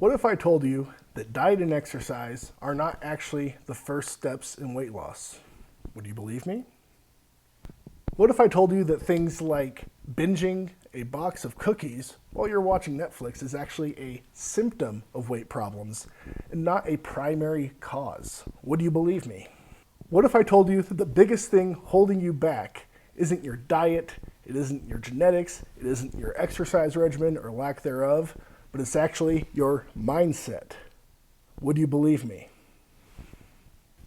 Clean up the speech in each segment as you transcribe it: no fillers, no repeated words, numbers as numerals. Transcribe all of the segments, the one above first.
What if I told you that diet and exercise are not actually the first steps in weight loss? Would you believe me? What if I told you that things like binging a box of cookies while you're watching Netflix is actually a symptom of weight problems and not a primary cause? Would you believe me? What if I told you that the biggest thing holding you back isn't your diet, it isn't your genetics, it isn't your exercise regimen or lack thereof, but it's actually your mindset? Would you believe me?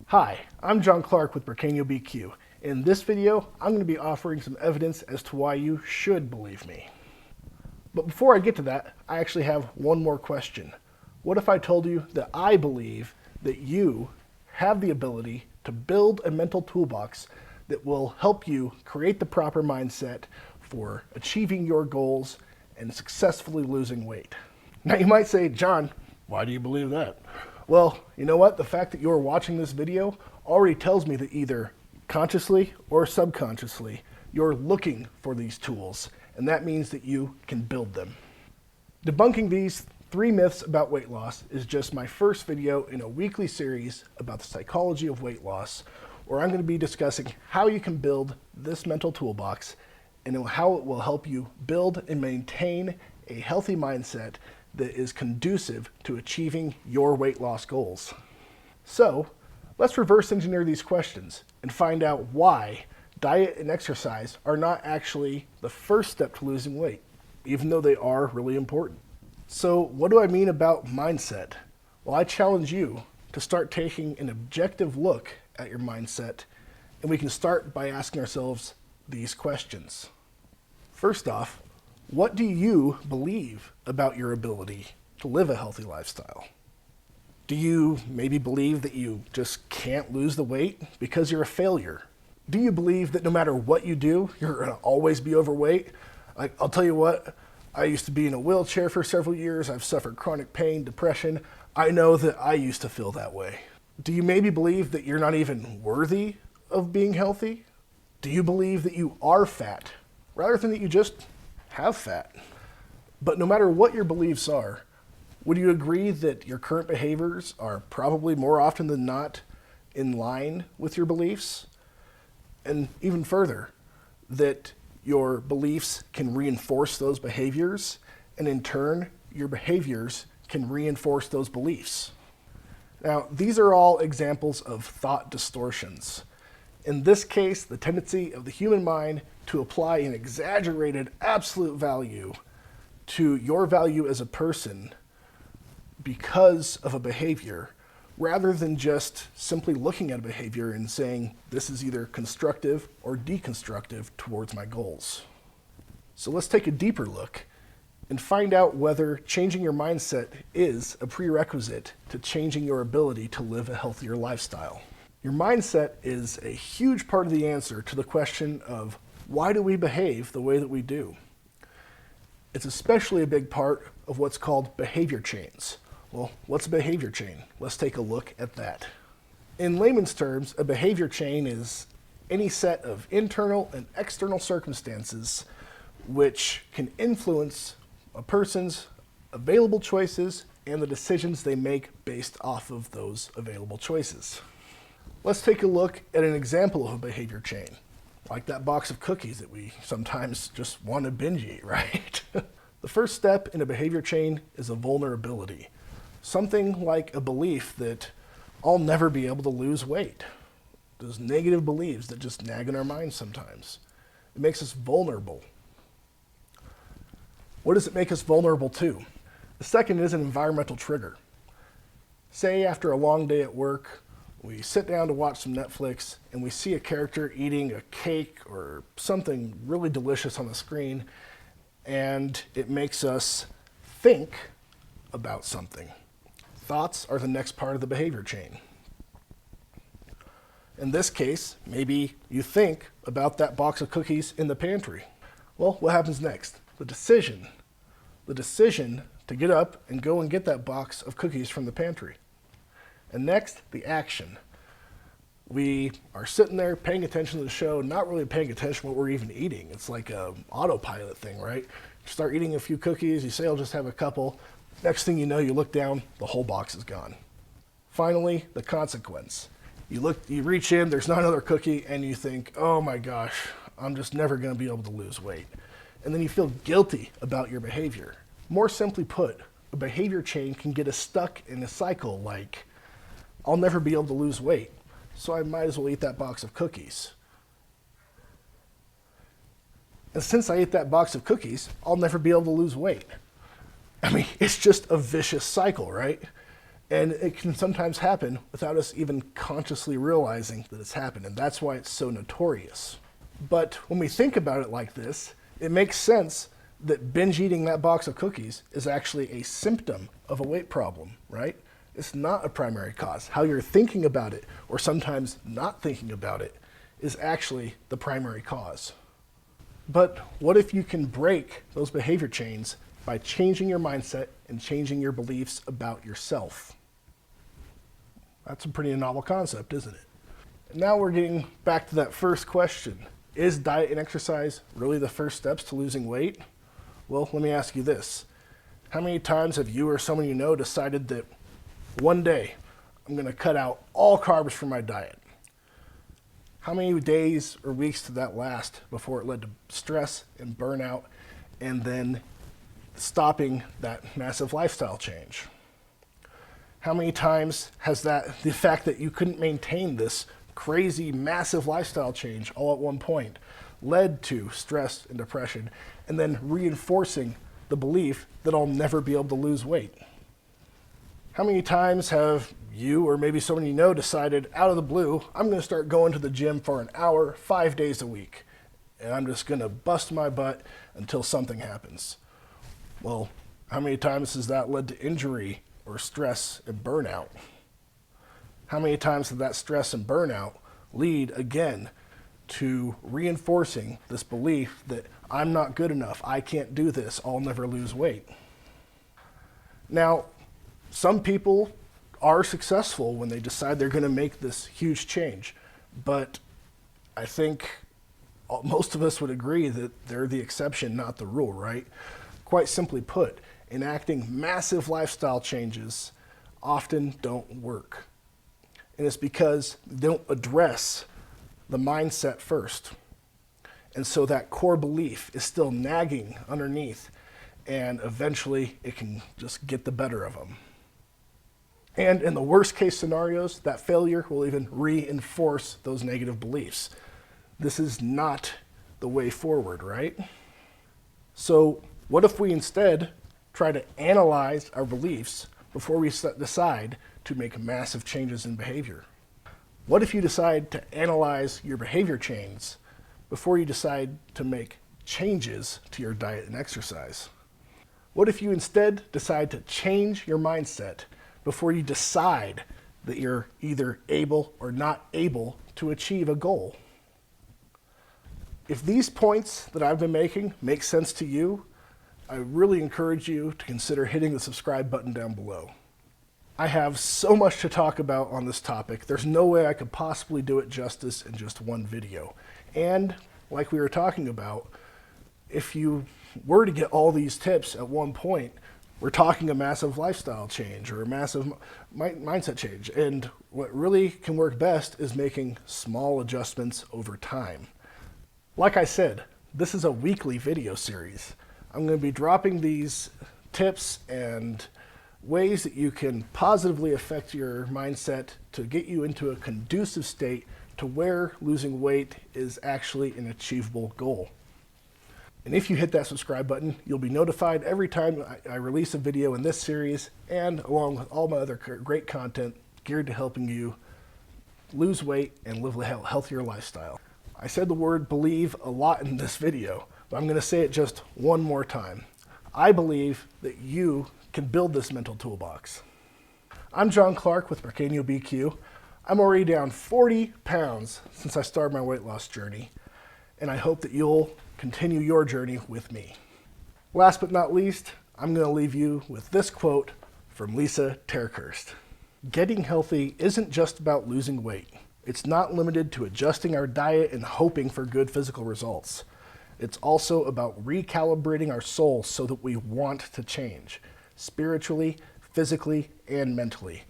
Hi, I'm John Clark with Bracanio BQ. In this video, I'm going to be offering some evidence as to why you should believe me. But before I get to that, I actually have one more question. What if I told you that I believe that you have the ability to build a mental toolbox that will help you create the proper mindset for achieving your goals and successfully losing weight? Now you might say, John, why do you believe that? Well, you know what? The fact that you're watching this video already tells me that either consciously or subconsciously, you're looking for these tools, and that means that you can build them. Debunking these 3 myths about weight loss is just my first video in a weekly series about the psychology of weight loss, where I'm going to be discussing how you can build this mental toolbox and how it will help you build and maintain a healthy mindset that is conducive to achieving your weight loss goals. So, let's reverse engineer these questions and find out why diet and exercise are not actually the first step to losing weight, even though they are really important. So what do I mean about mindset? Well, I challenge you to start taking an objective look at your mindset, and we can start by asking ourselves these questions. First off, what do you believe about your ability to live a healthy lifestyle? Do you maybe believe that you just can't lose the weight because you're a failure? Do you believe that no matter what you do, you're going to always be overweight? I'll tell you what, I used to be in a wheelchair for several years. I've suffered chronic pain, depression. I know that I used to feel that way. Do you maybe believe that you're not even worthy of being healthy? Do you believe that you are fat rather than that you just have fat? But no matter what your beliefs are, would you agree that your current behaviors are probably more often than not in line with your beliefs? And even further, that your beliefs can reinforce those behaviors, and in turn, your behaviors can reinforce those beliefs. Now, these are all examples of thought distortions. In this case, the tendency of the human mind to apply an exaggerated absolute value to your value as a person because of a behavior, rather than just simply looking at a behavior and saying, this is either constructive or deconstructive towards my goals. So let's take a deeper look and find out whether changing your mindset is a prerequisite to changing your ability to live a healthier lifestyle. Your mindset is a huge part of the answer to the question of why do we behave the way that we do? It's especially a big part of what's called behavior chains. Well, what's a behavior chain? Let's take a look at that. In layman's terms, a behavior chain is any set of internal and external circumstances which can influence a person's available choices and the decisions they make based off of those available choices. Let's take a look at an example of a behavior chain, like that box of cookies that we sometimes just want to binge eat, right? The first step in a behavior chain is a vulnerability. Something like a belief that I'll never be able to lose weight. Those negative beliefs that just nag in our minds sometimes. It makes us vulnerable. What does it make us vulnerable to? The second is an environmental trigger. Say after a long day at work, we sit down to watch some Netflix and we see a character eating a cake or something really delicious on the screen, and it makes us think about something. Thoughts are the next part of the behavior chain. In this case, maybe you think about that box of cookies in the pantry. Well, what happens next? The decision to get up and go and get that box of cookies from the pantry. And next, the action. We are sitting there paying attention to the show, not really paying attention to what we're even eating. It's like a autopilot thing, right? You start eating a few cookies, you say, I'll just have a couple. Next thing you know, you look down, the whole box is gone. Finally, the consequence. You reach in, there's not another cookie, and you think, oh my gosh, I'm just never gonna be able to lose weight. And then you feel guilty about your behavior. More simply put, a behavior chain can get us stuck in a cycle like, I'll never be able to lose weight, so I might as well eat that box of cookies. And since I ate that box of cookies, I'll never be able to lose weight. I mean, it's just a vicious cycle, right? And it can sometimes happen without us even consciously realizing that it's happened, and that's why it's so notorious. But when we think about it like this, it makes sense that binge eating that box of cookies is actually a symptom of a weight problem, right? It's not a primary cause. How you're thinking about it, or sometimes not thinking about it, is actually the primary cause. But what if you can break those behavior chains by changing your mindset and changing your beliefs about yourself? That's a pretty novel concept, isn't it? And now we're getting back to that first question. Is diet and exercise really the first steps to losing weight? Well, let me ask you this. How many times have you or someone you know decided that one day I'm going to cut out all carbs from my diet? How many days or weeks did that last before it led to stress and burnout and then stopping that massive lifestyle change? How many times has the fact that you couldn't maintain this crazy, massive lifestyle change all at one point led to stress and depression, and then reinforcing the belief that I'll never be able to lose weight? How many times have you or maybe someone you know decided out of the blue, I'm going to start going to the gym for an hour, 5 days a week, and I'm just going to bust my butt until something happens? Well, how many times has that led to injury or stress and burnout? How many times did that stress and burnout lead again to reinforcing this belief that I'm not good enough, I can't do this, I'll never lose weight? Now, some people are successful when they decide they're going to make this huge change, but I think most of us would agree that they're the exception, not the rule, right? Quite simply put, enacting massive lifestyle changes often don't work. And it's because they don't address the mindset first. And so that core belief is still nagging underneath, and eventually it can just get the better of them. And in the worst case scenarios, that failure will even reinforce those negative beliefs. This is not the way forward, right? So what if we instead try to analyze our beliefs before we decide to make massive changes in behavior? What if you decide to analyze your behavior chains before you decide to make changes to your diet and exercise? What if you instead decide to change your mindset before you decide that you're either able or not able to achieve a goal? If these points that I've been making make sense to you, I really encourage you to consider hitting the subscribe button down below. I have so much to talk about on this topic. There's no way I could possibly do it justice in just one video. And like we were talking about, if you were to get all these tips at one point, we're talking a massive lifestyle change or a massive mindset change. And what really can work best is making small adjustments over time. Like I said, this is a weekly video series. I'm going to be dropping these tips and ways that you can positively affect your mindset to get you into a conducive state to where losing weight is actually an achievable goal. And if you hit that subscribe button, you'll be notified every time I release a video in this series, and along with all my other great content geared to helping you lose weight and live a healthier lifestyle. I said the word believe a lot in this video, but I'm going to say it just one more time. I believe that you can build this mental toolbox. I'm John Clark with Bracanio BQ. I'm already down 40 pounds since I started my weight loss journey, and I hope that you'll continue your journey with me. Last but not least, I'm going to leave you with this quote from Lisa TerKeurst. Getting healthy isn't just about losing weight. It's not limited to adjusting our diet and hoping for good physical results. It's also about recalibrating our soul so that we want to change. spiritually, physically, and mentally.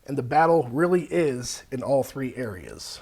And the battle really is in all three areas.